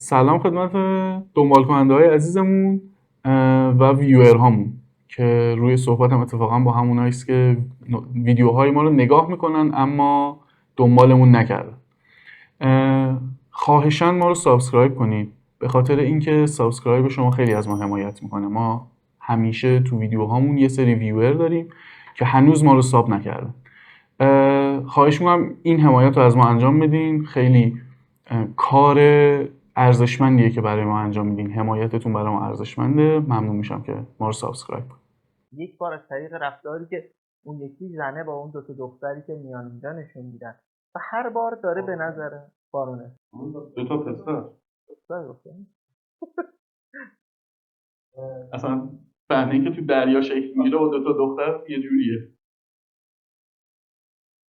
سلام خدمت دنبال کننده های عزیزمون و ویور هامون که روی صحبت هم اتفاقا با همون هاییست که ویدیوهای ما رو نگاه میکنن اما دنبالمون نکردن. خواهشاً ما رو سابسکرایب کنید، به خاطر اینکه سابسکرایب شما خیلی از ما حمایت میکنه. ما همیشه تو ویدیوهامون یه سری ویور داریم که هنوز ما رو ساب نکردن. خواهش میکنم این حمایت رو از ما انجام بدین. خیلی کار ارزشمندیه که برای ما انجام میدین. حمایتتون برای ما ارزشمنده. ممنون میشم که ما رو سابسکرایب کنید. یک بار از طریق رفتاری که اون یکی زنه با اون دو تا دختری که میان اینجا نشون میدن و هر بار داره به نظر بارونه دو تا پسر اصلا صحنه ای که تو دریا شکل میگیره با دو تا دختر یه جوریه.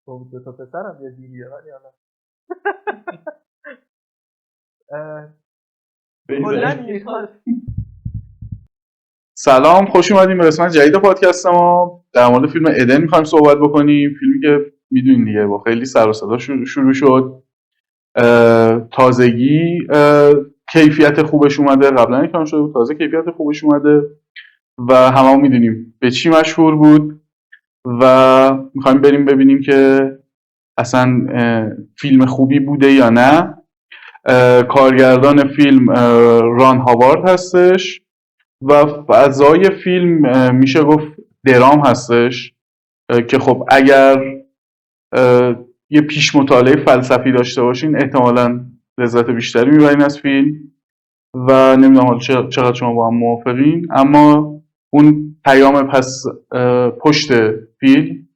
با دو تا پسر هم یه جوریه ولی حالا کلاً میخواد. سلام، خوش اومدیم به قسمت جدید پادکست ما. در مورد فیلم ادن میخوایم صحبت بکنیم. فیلمی که میدونین دیگه با خیلی سر و صدا شروع شد. تازگی کیفیت خوبش اومده، قبلا یکم شده بود، تازه کیفیت خوبش اومده و هممون میدونیم به چی مشهور بود و میخوایم بریم ببینیم که اصلا فیلم خوبی بوده یا نه. کارگردان فیلم ران هاوارد هستش و فضای فیلم میشه گفت درام هستش که خب اگر یه پیش مطالعه فلسفی داشته باشین احتمالاً لذت بیشتری میبرین از فیلم و نمیدونم حالا چقدر شما با هم موافقین، اما اون پیام پشت فیلم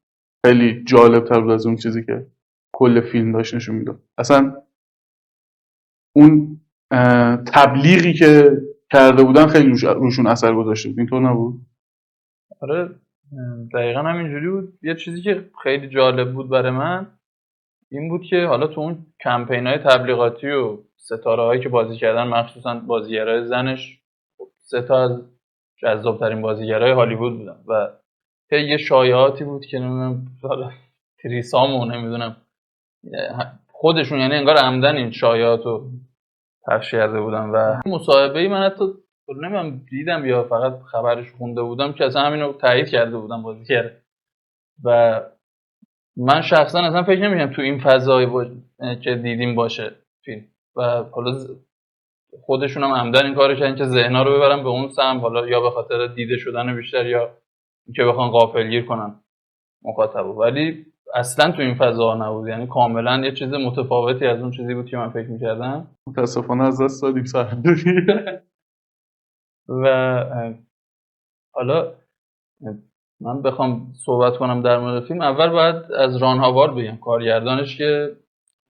خیلی جالب تر بود از اون چیزی که کل فیلم داشت نشون میداد. اصلا اون تبلیغی که کرده بودن خیلی روشون اثر گذاشته بود. اینطور نبود؟ آره دقیقا همینجوری بود. یه چیزی که خیلی جالب بود برای من این بود که حالا تو اون کمپین‌های تبلیغاتی و ستاره‌هایی که بازی کردن، مخصوصا بازیگرای زنش، سه تا از جذاب‌ترین بازیگرای هالیوود بودن و یه شایعاتی بود که نمیدونم حالا تریسامو نمیدونم خودشون یعنی انگار عمدن این شایعاتو پخش کرده بودن و مصاحبه‌ای من حتی نمیدونم دیدم یا فقط خبرش خونده بودم که اصلا همینو تایید کرده بودم بازیگر و من شخصا اصلا فکر نمی‌کنم تو این فضایی که دیدیم باشه فیلم و حالا خودشون هم عمدن این کارو کردن که ذهنا رو ببرن به اون سمت، حالا یا به خاطر دیده شدن بیشتر یا اینکه بخوان غافلگیر کنن مخاطبو، ولی اصلا تو این فضا نبود. یعنی کاملا یه چیز متفاوتی از اون چیزی بود که من فکر می‌کردم. متاسفانه از دست دادیم سر و حالا من بخوام صحبت کنم در مورد فیلم، اول باید از ران هاوارد بگم، کارگردانش، که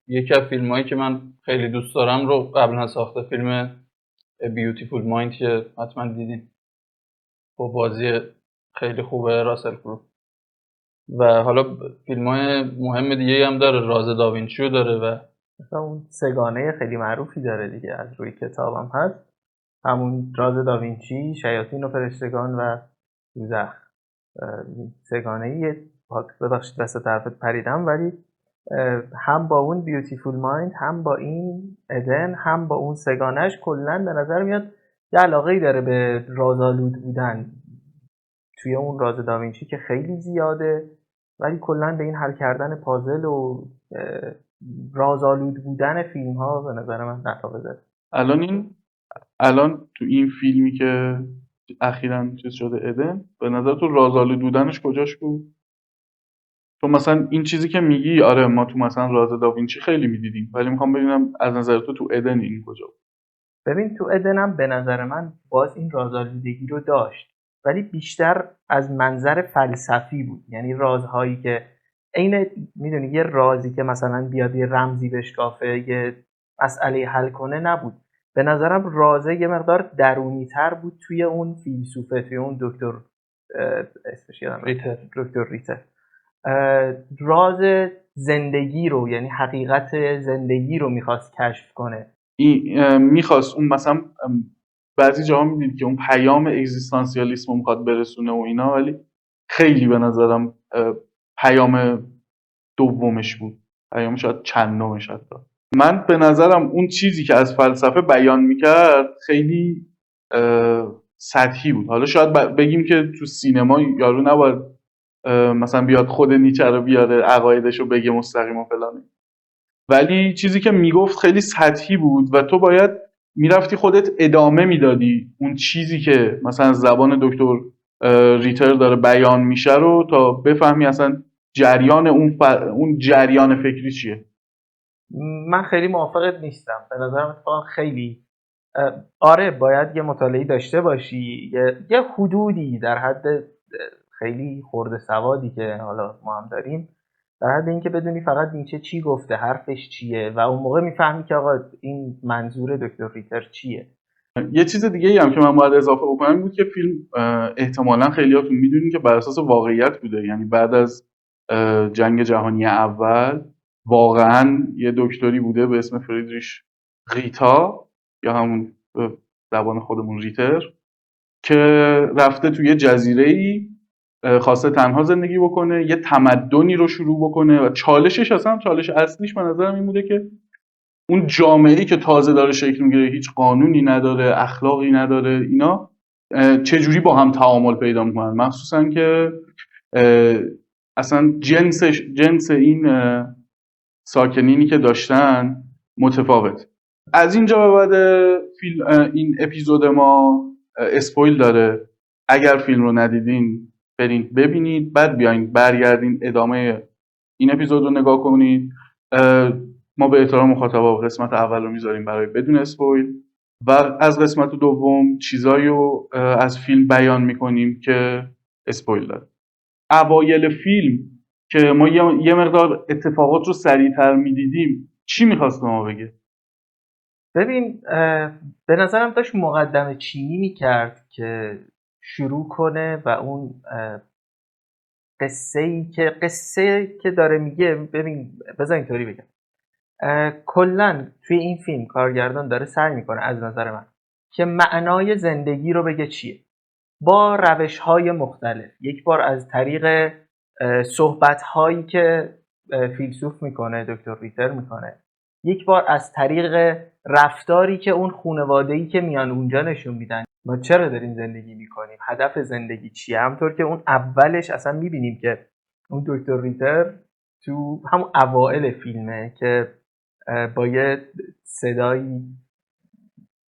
یکی از فیلمایی که من خیلی دوست دارم رو قبلا ساخته، فیلم بیوتیفول مایند که حتما دیدین با بازی خیلی خوبه راسل کرو. و حالا فیلمای مهم دیگه هم داره، راز داوینچیو داره و مثلا اون سگانه خیلی معروفی داره دیگه، از روی کتابم هست، همون راز داوینچی، شیاطین و فرشتگان و دوزخ. سگانه ببخشید دست طرفت پریدم، ولی هم با اون بیوتیفول مایند، هم با این ادن، هم با اون سگانش کلاً به نظر میاد یه علاقه‌ای داره به رازآلود بودن توی اون راز داوینچی که خیلی زیاده، ولی کلاً به این حل کردن پازل و رازآلود بودن فیلم ها به نظر من علاقه داره. الان تو این فیلمی که اخیراً چیز شده ادن، به نظر تو رازآلود بودنش کجاش بود؟ تو مثلا این چیزی که میگی آره ما تو مثلا راز داوینچی خیلی میدیدیم، ولی میخوام ببینم از نظر تو ادن این کجا بود؟ ببین تو ادنم به نظر من باز این رازآلودگی رو داشت، ولی بیشتر از منظر فلسفی بود. یعنی رازهایی که عین میدونی یه رازی که مثلا بیاد یه رمزی بشکافه یه مسئله حل کنه نبود. به نظرم رازه یه مقدار درونی تر بود توی اون فیلسوفه، توی اون دکتر اسمش یادم دکتر ریتر. راز زندگی رو، یعنی حقیقت زندگی رو میخواست کشف کنه. میخواست اون مثلا بعضی جاها میدید که اون پیام اگزیستانسیالیسم رو میخواد برسونه و اینا، ولی خیلی به نظرم پیام دومش بود، پیام شاید چندمش حتی. من به نظرم اون چیزی که از فلسفه بیان میکرد خیلی سطحی بود. حالا شاید بگیم که تو سینما یارو نباید مثلا بیاد خود نیچه رو بیاره عقایدش رو بگه مستقیم و فلانه، ولی چیزی که میگفت خیلی سطحی بود و تو باید میرفتی خودت ادامه میدادی اون چیزی که مثلا زبان دکتر ریتر داره بیان میشه رو تا بفهمی اصلا جریان اون جریان فکری چیه. من خیلی موافقت نیستم. به نظرم اتفاقا خیلی آره باید یه مطالعه داشته باشی، یه حدودی در حد خیلی خرده سوادی که حالا ما هم داریم، در حد اینکه بدونی فقط نیچه چی گفته، حرفش چیه، و اون موقع میفهمی که آقا این منظور دکتر ریتر چیه. یه چیز دیگه ای هم که من باید اضافه بکنم بود که فیلم احتمالا خیلیاتون میدونین که بر اساس واقعیت بوده. یعنی بعد از جنگ جهانی اول واقعا یه دکتری بوده به اسم فریدریش ریتا یا همون به زبان خودمون ریتر که رفته توی یه جزیره‌ای خواسته تنها زندگی بکنه، یه تمدنی رو شروع بکنه و چالشش اصلا چالش اصلیش به نظرم این بوده که اون جامعه‌ای که تازه داره شکل میگیره، هیچ قانونی نداره، اخلاقی نداره، اینا چجوری با هم تعامل پیدا میکنن، مخصوصا که اصلا جنس این ساکنینی که داشتن متفاوت. از اینجا به بعد این اپیزود ما اسپویل داره. اگر فیلم رو ندیدین برین ببینید، بعد بیاین برگردین ادامه این اپیزود رو نگاه کنید. ما به احترام مخاطبا قسمت اول رو میذاریم برای بدون اسپویل و از قسمت دوم چیزایی رو از فیلم بیان میکنیم که اسپویل داره. اوایل فیلم که ما یه مقدار اتفاقات رو سریعتر میدیدیم، چی میخواست ما بگه؟ ببین به نظرم داشت مقدمه چینی میکرد که شروع کنه و اون قصه که داره میگه. ببین بذار اینطوری بگم، کلا توی این فیلم کارگردان داره سعی میکنه از نظر من که معنای زندگی رو بگه چیه، با روش‌های مختلف. یک بار از طریق صحبت‌هایی که فیلسوف میکنه، دکتر ریتر میکنه، یک بار از طریق رفتاری که اون خانواده‌ای که میان اونجا نشون میدن ما چرا داریم زندگی میکنیم، هدف زندگی چیه. همطور که اون اولش اصلا میبینیم که اون دکتر ریتر تو همون اوائل فیلمه که با یه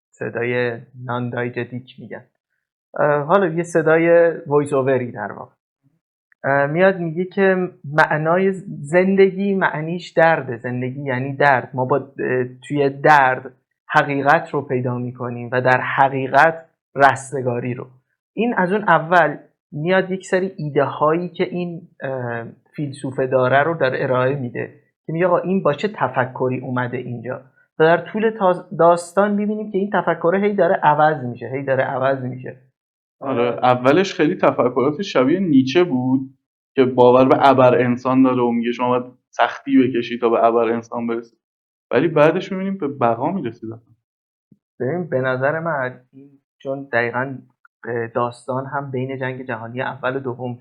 صدای نان دایجتیک میگن، حالا یه صدای وایس اووری در واقع میاد میگه که معنای زندگی معنیش درده، زندگی یعنی درد، ما با توی درد حقیقت رو پیدا میکنیم و در حقیقت رستگاری رو. این از اون اول میاد یک سری ایده هایی که این فیلسوفه داره رو در ارائه میده که میگه آقا این با چه تفکری اومده اینجا، و در طول داستان ببینیم که این تفکره هی داره عوض میشه. آره اولش خیلی تفکرات شبیه نیچه بود که باور به ابر انسان داره و میگه شما باید سختی بکشی تا به ابر انسان برسی، ولی بعدش میبینیم به بقا میرسید. ببین به نظر من چون دقیقاً داستان هم بین جنگ جهانی اول و دوم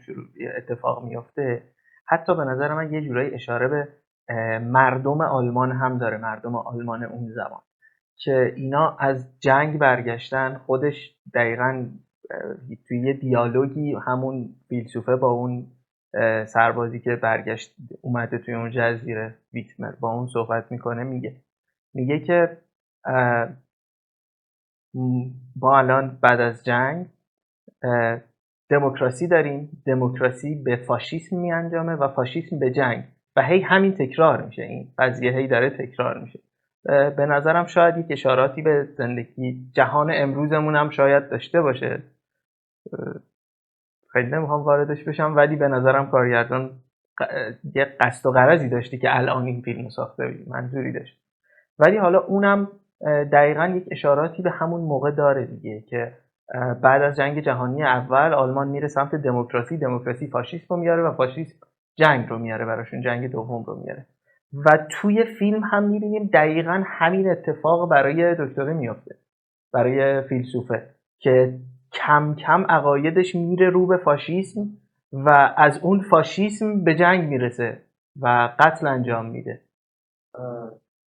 اتفاق میفته، حتی به نظر من یه جورایی اشاره به مردم آلمان هم داره، مردم آلمان اون زمان که اینا از جنگ برگشتن. خودش دقیقاً توی یه دیالوگی همون فیلسوفه با اون سربازی که برگشت اومده توی اون جزیره ویتمر با اون صحبت میکنه، میگه که ما الان بعد از جنگ دموکراسی داریم، دموکراسی به فاشیسم می انجامه و فاشیسم به جنگ، و هی همین تکرار میشه، این قضیه هی داره تکرار میشه. به نظرم شاید یک اشاراتی به زندگی جهان امروزمون هم شاید داشته باشه. خیلی نمیخوام واردش بشم، ولی به نظرم کارگردان یه قصد و غرضی داشتی که الان این فیلمو ساخته، منظوری داشت. ولی حالا اونم دقیقاً یک اشاراتی به همون موقع داره دیگه که بعد از جنگ جهانی اول آلمان میره سمت دموکراسی، دموکراسی فاشیسم رو میاره و فاشیسم جنگ رو میاره براشون، جنگ دوم رو میاره. و توی فیلم هم میبینیم دقیقاً همین اتفاق برای دکتره میفته، برای فیلسوفه، که کم کم عقایدش میره رو به فاشیسم و از اون فاشیسم به جنگ میرسه و قتل انجام میده.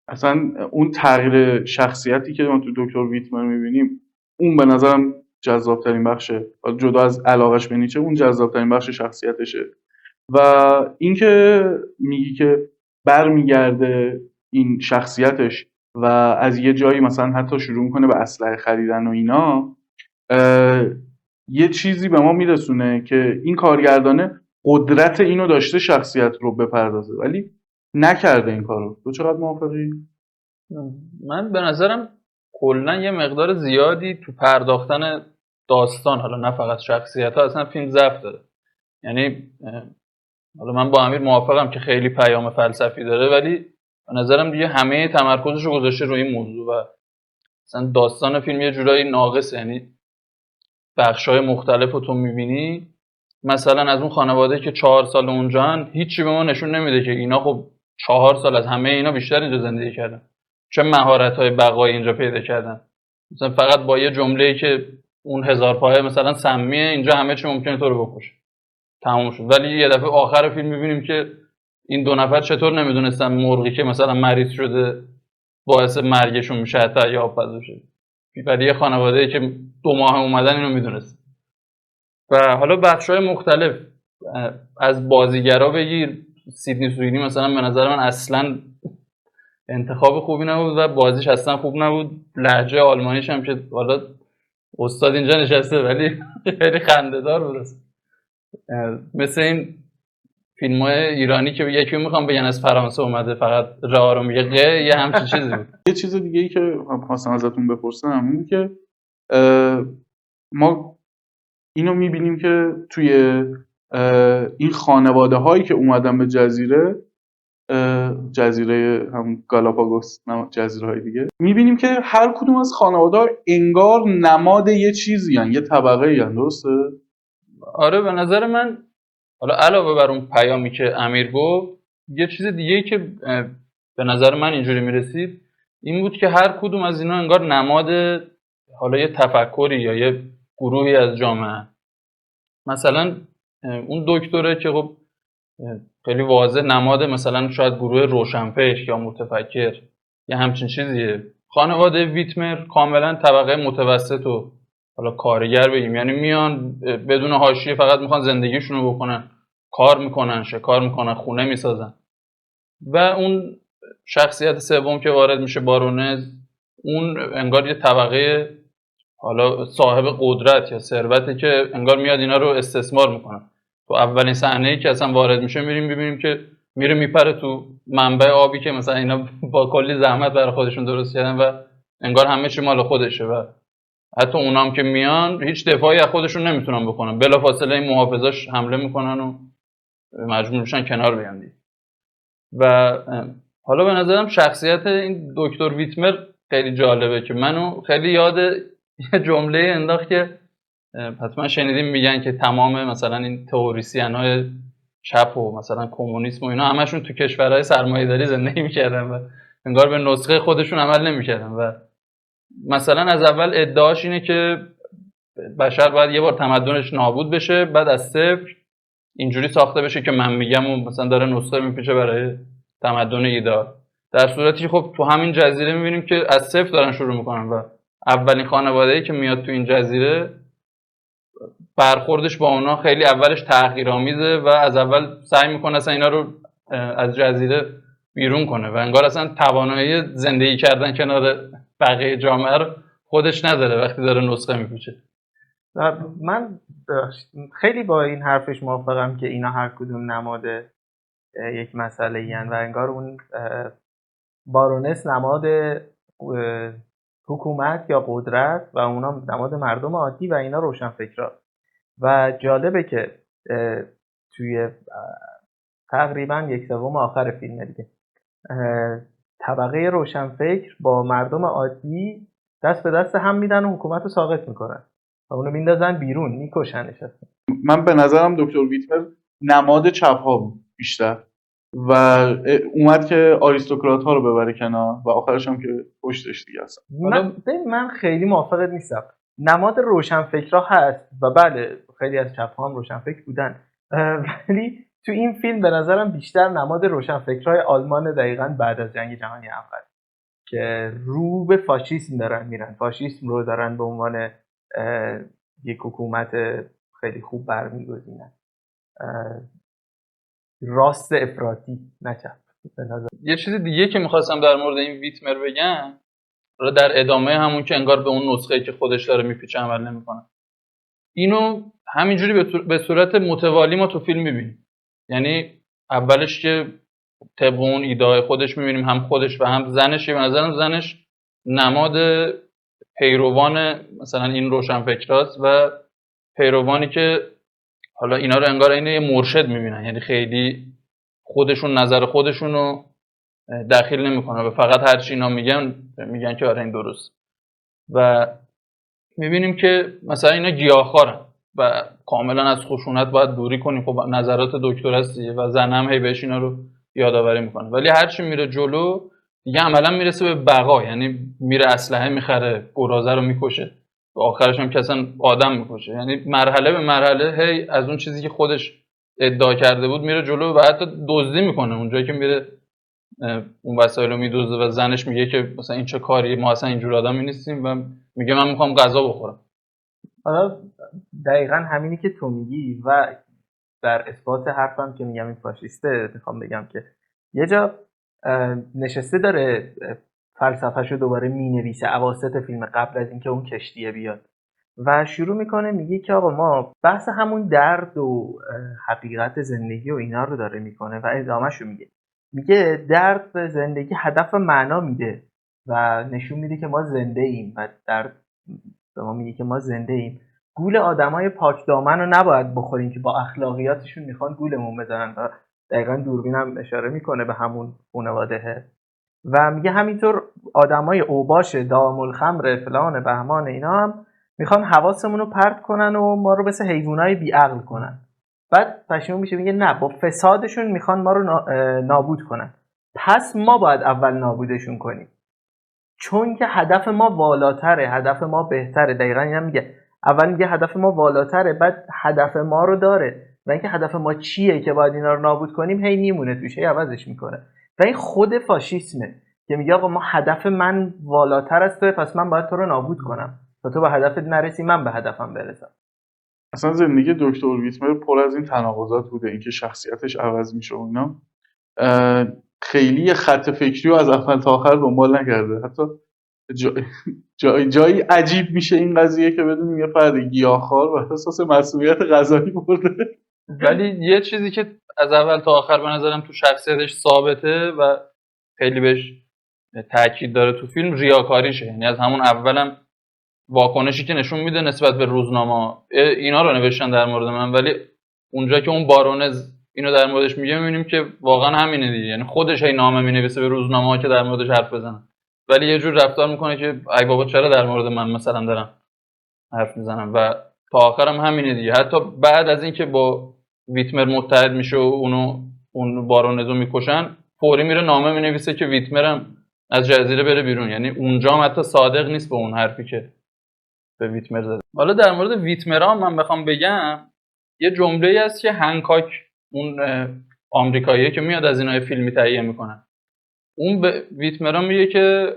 اصلا اون تغییر شخصیتی که ما تو دکتر ویتمر میبینیم اون به نظرم جذابترین بخشه، جدا از علاقش به نیچه اون جذابترین بخش شخصیتشه. و اینکه میگی که برمیگرده این شخصیتش و از یه جایی مثلا حتی شروع میکنه به اسلحه خریدن و اینا، یه چیزی به ما میرسونه که این کارگردانه قدرت اینو داشته شخصیت رو بپردازه ولی نکرده این کارو. تو چقدر موافقی؟ من به نظرم کلا یه مقدار زیادی تو پرداختن داستان، حالا نه فقط شخصیت ها، اصلا فیلم ضعف داره. یعنی حالا من با امیر موافقم که خیلی پیام فلسفی داره، ولی به نظرم دیگه همه تمرکزش رو گذاشته روی این موضوع و مثلا داستان فیلم یه جورایی ناقصه. یعنی بخش‌های مختلف رو تو می‌بینی، مثلا از اون خانواده که 4 سال اونجان هیچی به ما نشون نمیده که اینا خب 4 سال از همه اینا بیشتر اینجا زندگی کردن، چه مهارت‌های بقایی اینجا پیدا کردن. مثلا فقط با یه جمله‌ای که اون 1000 پایه مثلا سمیه اینجا همه چی ممکنه تو رو بکشه، تموم شد. ولی یه دفعه آخر فیلم می‌بینیم که این دو نفر چطور نمیدونستن مرغی که مثلا مریض شده باعث مرگشون میشه حتی یا آبپز بشه، ولی یه خانواده‌ای که 2 ماه اومدن اینو میدونست. و حالا بخش‌های مختلف از بازیگرا بگیر، سیدنی سویدنی مثلا به نظر من اصلا انتخاب خوبی نبود و بازیش اصلا خوب نبود. لهجه آلمانیش هم که حالا استاد اینجا نشسته ولی خیلی خنده‌دار بود. مثل این فیلم‌های ایرانی که یکی میخوام بگن از فرانسه اومده فقط راه رو میگه یه همچین چیزی بود. یه چیز دیگه ای که خواستم ازتون بپرسم این که ما اینو میبینیم که توی این خانواده هایی که اومدن به جزیره هم گالاپاگوس، جزیره های دیگه، میبینیم که هر کدوم از خانواده ها انگار نماد یه چیزی هن، یه طبقه هن. درسته؟ آره به نظر من حالا علاوه بر اون پیامی که امیر گفت، یه چیز دیگه که به نظر من اینجوری میرسید این بود که هر کدوم از اینا انگار نماد حالا یه تفکری یا یه گروهی از جامعه. مثلا اون دکتره که خب خیلی واضح نماد مثلا شاید گروه روشنفکر یا متفکر یا همچین چیزیه. خانواده ویتمر کاملا طبقه متوسط و حالا کارگر بگیم، یعنی میان بدون حاشیه فقط میخوان زندگیشون رو بکنن، کار میکنن، شکار میکنن، خونه میسازن. و اون شخصیت سوم که وارد میشه بارونز، اون انگار یه طبقه حالا صاحب قدرت یا ثروته که انگار میاد اینا رو استثمار میکنن. تو اولین صحنه‌ای که اصلا وارد میشه ببینیم که میره میپره تو منبع آبی که مثلا اینا با کلی زحمت برای خودشون درست کردن و انگار همه چی مال خودشه و حتی اونام که میان هیچ دفاعی از خودشون نمیتونن بکنن، بلافاصله این محافظاش حمله میکنن و مجبور میشن کنار بیان دیگه. و حالا به نظرم شخصیت این دکتر ویتمر خیلی جالبه که منو خیلی یاد یه جمله انداخت که حتما شنیدیم، میگن که تمام مثلا این تئوریسین‌های چپ و مثلا کمونیسم و اینا همشون تو کشورهای سرمایه‌داری زندگی می‌کردن و انگار به نسخه خودشون عمل نمی‌کردن و مثلا از اول ادعاش اینه که بشر باید یه بار تمدنش نابود بشه، بعد از صفر اینجوری ساخته بشه که من میگم و مثلا داره نسخه میپیچه برای تمدن ایدئال. در صورتی که خب تو همین جزیره می‌بینیم که از صفر دارن شروع می‌کنن و اولین خانواده‌ای که میاد تو این جزیره برخوردش با اونا خیلی اولش تحقیرآمیزه و از اول سعی میکنه اصلا اینا رو از جزیره بیرون کنه و انگار اصلا توانایی زندگی کردن کنار بقیه جامعه رو خودش نداره وقتی داره نسخه میپیچه. من خیلی با این حرفش موافقم که اینا هر کدوم نماد یک مسئله این و انگار اون بارونس نماد حکومت یا قدرت و اونا نماد مردم عادی و اینا روشنفکرا. و جالبه که توی تقریبا 1/3 آخر فیلم دیگه طبقه روشنفکر با مردم عادی دست به دست هم میدن و حکومت رو ساقط میکنن و اونو میندازن بیرون، میکشنش. من به نظرم دکتر ویتمر نماد چپ ها بود بیشتر و اومد که آریستوکرات ها رو ببره کنار و آخرش هم که پشتش دیگه اصلا. من خیلی موافقت نیستم. نماد روشنفکرها هست و بله خیلی از چپ ها هم روشنفکر بودن، ولی تو این فیلم به نظرم بیشتر نماد روشنفکرهای آلمان دقیقاً بعد از جنگ جهانی اول که رو به فاشیسم دارن میرن، فاشیسم رو دارن به عنوان یک حکومت خیلی خوب برمیگزینن. راست افراطی نه چپ. یه چیز دیگه که میخواستم در مورد این ویتمر بگم، حالا در ادامه همون که انگار به اون نسخه‌ای که خودش داره میپیچه عمل نمیکنه، اینو همینجوری به صورت متوالی ما تو فیلم میبینیم. یعنی اولش که طبق اون ایده خودش میبینیم هم خودش و هم زنش، به نظرم زنش نماد پیروان مثلا این روشنفکراست و پیروانی که حالا اینا رو انگار اینه یه مرشد میبینن، یعنی خیلی خودشون نظر خودشون رو دخیل نمیکنه و فقط هر چی اینا میگن که آره این درست. و میبینیم که مثلا اینا گیاهخوارن و کاملا از خشونت باید دوری کنیم. خب نظرات دکتر هستی و زن هم هی بهش اینا رو یادآوری میکنه، ولی هر چی میره جلو دیگه عملا میرسه به بقا، یعنی میره اسلحه میخره، گرازه رو میکشه و آخرش هم که اصلا آدم میکشه. یعنی مرحله به مرحله هی از اون چیزی که خودش ادعا کرده بود میره جلو و حتی دزدی میکنه. اونجایی که میره اون وسایل رو میدوزه و زنش میگه که مثلا این چه کاریه، ما اصلا اینجور آدمی نیستیم، و میگه من میخوام غذا بخورم. حالا دقیقا همینی که تو میگی و در اثبات حرفم که میگم این فاشیسته، میخوام بگم که یه جا نشسته داره فلسفه‌شو دوباره مینویسه اواسط فیلم قبل از اینکه اون کشتیه بیاد و شروع میکنه میگه که آقا ما بحث همون درد و حقیقت زندگی و اینا رو داره میکنه و ادامهشو میگه درد به زندگی هدف و معنا میده و نشون میده که ما زنده ایم و درد به ما میگه که ما زنده ایم. گول آدمای پاک دامن رو نباید بخوریم که با اخلاقیاتشون میخوان گولمون بزنن و دقیقا دوربینم اشاره میکنه به همون خانواده و میگه همینطور آدمای اوباش دام الخمر فلان بهمان اینا هم میخوان حواسمون رو پرت کنن و ما رو مثل حیوانای بیعقل کنن. بعد پشیمون میشه میگه نه، با فسادشون میخوان ما رو نابود کنن، پس ما باید اول نابودشون کنیم چون که هدف ما والاتره، هدف ما بهتره. دقیقا این هم میگه، اول میگه هدف ما والاتره، بعد هدف ما رو داره و اینکه هدف ما چیه که باید اینا رو نابود کنیم هی میمونه توش، هی عوضش میکنه و این خود فاشیسمه که میگه آقا ما هدف من والاتر از توه، پس من باید تو رو نابود کنم تا تو به هدفت نرسی من به هدفم برسم. اصلا زندگی دکتر ویتمر پر از این تناقضات بوده، اینکه شخصیتش عوض میشه و اینا. خیلی خط فکری رو از اول تا آخر دنبال نکرده. حتی جایی عجیب میشه این قضیه که بدونیم یه فرد گیاهخوار و احساس مسئولیت غذایی برده. ولی یه چیزی که از اول تا آخر به نظرم تو شخصیتش ثابته و خیلی بهش تاکید داره تو فیلم، ریاکاریشه. یعنی از همون اولم واکنشی که نشون میده نسبت به روزنامه، اینا رو نوشتن در مورد من، ولی اونجا که اون بارونز اینو در موردش میگه میبینیم که واقعا همینه دیگه. یعنی خودش هی نامه مینویسه به روزنامه‌ها که در موردش حرف بزنن، ولی یه جور رفتار میکنه که ای بابا چرا در مورد من مثلا دارم حرف میزنم، و تا آخرم همینه دیگه. حتی بعد از اینکه با ویتمر متحد میشه و اون بارونزو میکشن، فوری میره نامه مینویسه که ویتمرم از جزیره بره بیرون. یعنی اونجا هم حتی صادق نیست به اون حرفی که به ویتمر زده. حالا در مورد ویتمر من بخوام بگم، یه جمله‌ای هست که هنکاک، اون آمریکاییه که میاد از اینا فیلمی تهیه میکنن، اون به ویتمر میگه که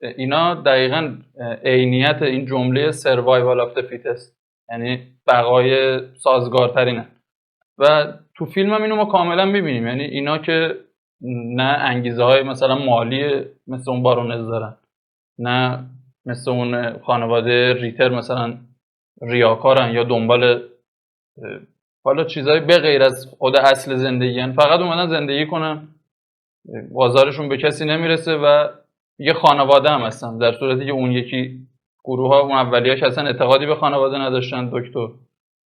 اینا دقیقاً عینیت این جمله survival of the fittest، یعنی بقای سازگارترینه. و تو فیلم هم اینو ما کاملا میبینیم. یعنی اینا که نه انگیزه های مثلا مالی مثل اون بارونز دارن، نه مثل اون خانواده ریتر مثلا ریاکارن یا دنبال حالا چیزایی به غیر از خود اصل زندگی هن. فقط اومدن زندگی کنن، بازارشون به کسی نمیرسه و یه خانواده هم هستن، در صورتی که اون یکی گروه ها، اون اولیه که اصلا اعتقادی به خانواده نداشتن دکتر،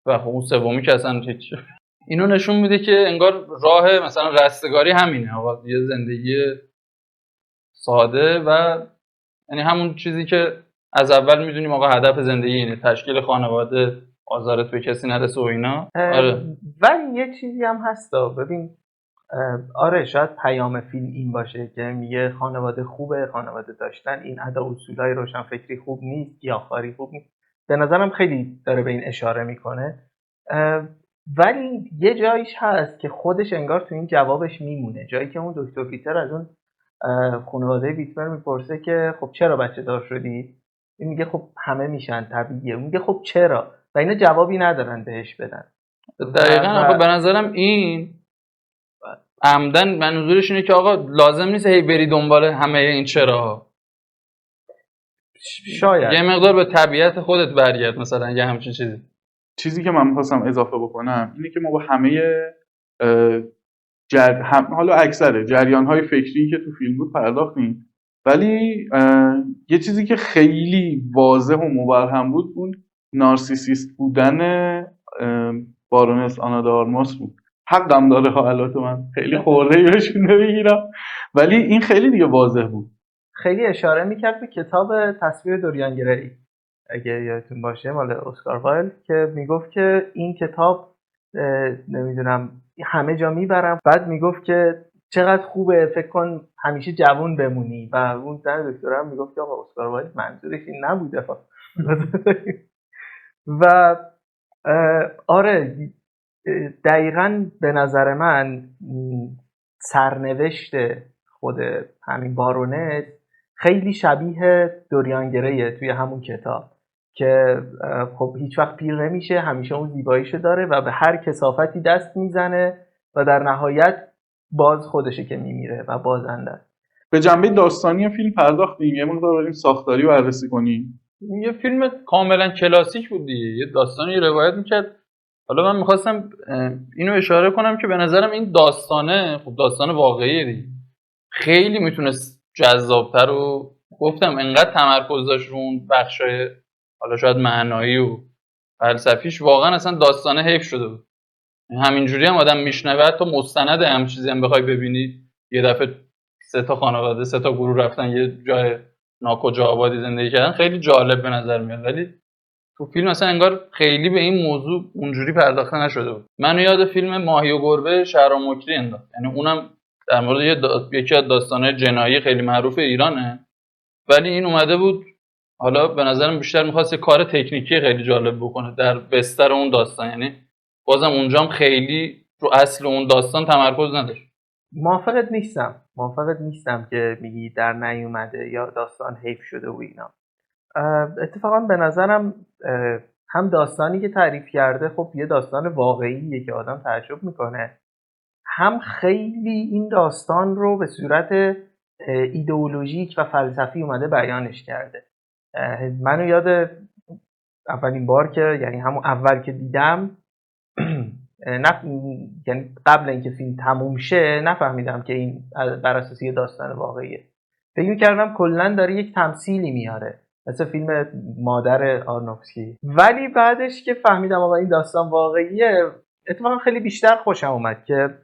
و اون سومی که اصلا هیچ. اینو نشون میده که انگار راه مثلا رستگاری همینه، آقا یه زندگی ساده و یعنی همون چیزی که از اول میدونیم آقا هدف زندگی اینه، تشکیل خانواده، آزارت به کسی نرسه و اینا. آره. ولی یه چیزی هم هستا، ببین آره شاید پیام فیلم این باشه که میگه خانواده خوبه، خانواده داشتن این ادا اصولای روشنفکری خوب نیست، گیاهخواری خوب نیست. به نظرم خیلی داره به این اشاره میکنه، ولی یه جایش هست که خودش انگار تو این جوابش میمونه، جایی که اون دکتر پیتر از اون خانواده ویتمر میپرسه که خب چرا بچه دار شدی؟ این میگه خب همه میشن، طبیعیه. میگه خب چرا؟ و اینا جوابی ندارن بهش بدن. دقیقاً. آقا به نظرم این عمدن منظورش اینه که آقا لازم نیست هی بری دنبال همه این چرا. شاید یه مقدار به طبیعت خودت برگرد، مثلا یه همچین چیزی که من می‌خواستم اضافه بکنم اینه که ما با همه حالا اکثر جریان‌های فکری که تو فیلم بود پرداختیم، ولی یه چیزی که خیلی واضح و مبرهن بود اون نارسیسیست بودن بارونس آنا د آرماس بود. حقم داره ها، البته من خیلی خورده‌ای بهشون نمیگیرم، ولی این خیلی دیگه واضح بود. خیلی اشاره میکرد به کتاب تصویر دوریان گری، اگه یادتون باشه، مال اسکار وایلد، که میگفت که این کتاب نمیدونم همه جا میبرم. بعد میگفت که چقدر خوبه، فکر کن همیشه جوون بمونی. و اون زن دکتر هم میگفت که آقا اسکار وایلد منظورش این نبوده. و آره دقیقاً به نظر من سرنوشت خود همین بارونت خیلی شبیه دوریان گریه توی همون کتاب، که خب هیچ وقت پیر نمیشه، همیشه اون زیباییشو داره و به هر کثافتی دست میزنه و در نهایت باز خودشه که میمیره و بازنده. به جنبه داستانی فیلم پرداختیم، یه مقدار بریم ساختاری رو بررسی کنیم. یه فیلم کاملا کلاسیک بود دیگه، یه داستانی روایت میکرد. حالا من میخواستم اینو اشاره کنم که به نظرم این داستانه، خب داستان واقعیه دیگه، خیلی میتونست جذابتر و گفتم انقدر تمرکز داشت رو اون بخشای حالا شاید معنایی و فلسفیش، واقعا اصلا داستانه حیف شده بود. همینجوری هم آدم میشنوه، حتی مستند هم چیزی هم بخوای ببینی، یه دفعه 3 تا خانواده 3 تا گروه رفتن یه جای ناکجا آبادی زندگی کردن، خیلی جالب به نظر میاد، ولی تو فیلم اصلا انگار خیلی به این موضوع اونجوری پرداخته نشده بود. منو یاد فیلم ماهی و گربه شهرام مکری انداخت، یعنی اونم در مورد یکی از داستان‌های جنایی خیلی معروف ایرانه، ولی این اومده بود حالا به نظرم بیشتر می‌خواست یه کار تکنیکی خیلی جالب بکنه در بستر اون داستان، یعنی بازم اونجام خیلی رو اصل اون داستان تمرکز نداشت. موافقت نیستم که میگی در نیومده یا داستان حیف شده و اینا. اتفاقا به نظرم هم داستانی که تعریف کرده خب یه داستان واقعیه که آدم تعجب میکنه، هم خیلی این داستان رو به صورت ایدئولوژیک و فلسفی اومده بیانش کرده. منو یاد اولین بار که یعنی همون اول که دیدم یعنی قبل اینکه فیلم تموم شه نفهمیدم که این بر اساس یه داستان واقعیه. فکر می‌کردم کلاً داره یک تمثیلی میاره، مثل فیلم مادر آرنوفسکی، ولی بعدش که فهمیدم آقا این داستان واقعیه، اتفاقا خیلی بیشتر خوشم اومد که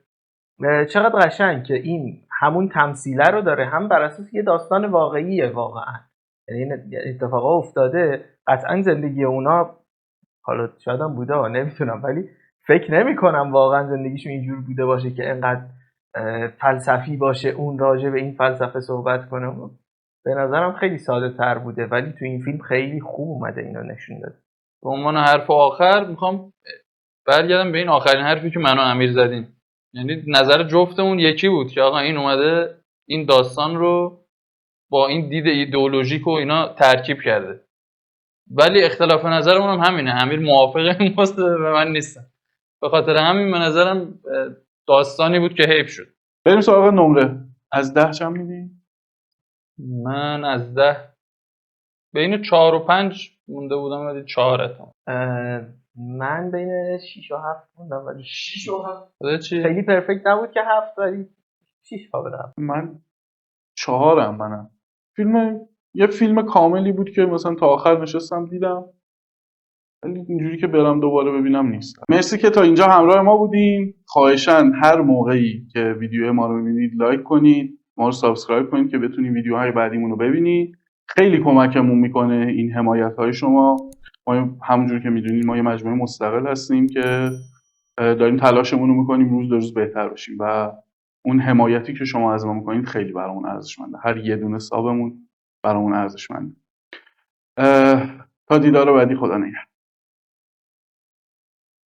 چقدر قشنگ که این همون تمثیله رو داره، هم بر اساس یه داستان واقعیه واقعا، یعنی این اتفاقا افتاده، قطعا زندگی اونا حالا شاید هم بوده نمیتونم، ولی فکر نمی کنم واقعا زندگیشون اینجور بوده باشه که انقدر فلسفی باشه، اون راجع به این فلسفه صحبت کنه. به نظرم خیلی ساده تر بوده، ولی تو این فیلم خیلی خوب اومده اینو نشون داد. به عنوان حرف آخر میخوام برگردم به این آخرین حرفی که من و امیر زدیم، یعنی نظر جفتمون یکی بود که آقا این اومده این داستان رو با این دید ایدئولوژیک و اینا ترکیب کرده، ولی اختلاف نظرمون هم همینه. امیر موافق این به من نیستم، به خاطر همین به نظرم داستانی بود که حیف شد. بریم سراغ نمره. از 10 چند میدی؟ من از 10 بین 4 و 5 مونده بودم، ولی 4 من بین 6 و 7 موندم، ولی 6 و 7 چی؟ خیلی پرفکت نبود که 7، ولی 6 ها بدم. من 4م. منم یه فیلم کاملی بود که مثلا تا آخر نشستم دیدم، ولی اینجوری که برم دوباره ببینم نیست. مرسی که تا اینجا همراه ما بودین. خواهشاً هر موقعی که ویدیو ما رو ببینید لایک کنید، ما رو سابسکرایب کنید که بتونید ویدیوهای بعدیمون رو ببینید. خیلی کمکمون میکنه این حمایت‌های شما. ما همونجوری که میدونید ما یه مجموعه مستقل هستیم که داریم تلاشمون رو میکنیم روز به روز بهتر بشیم و اون حمایتی که شما از ما میکنید خیلی برامون ارزشمنده. هر یه دونه سابمون برامون ارزشمنده. تا دیدار بعدی، خدا نگهدار.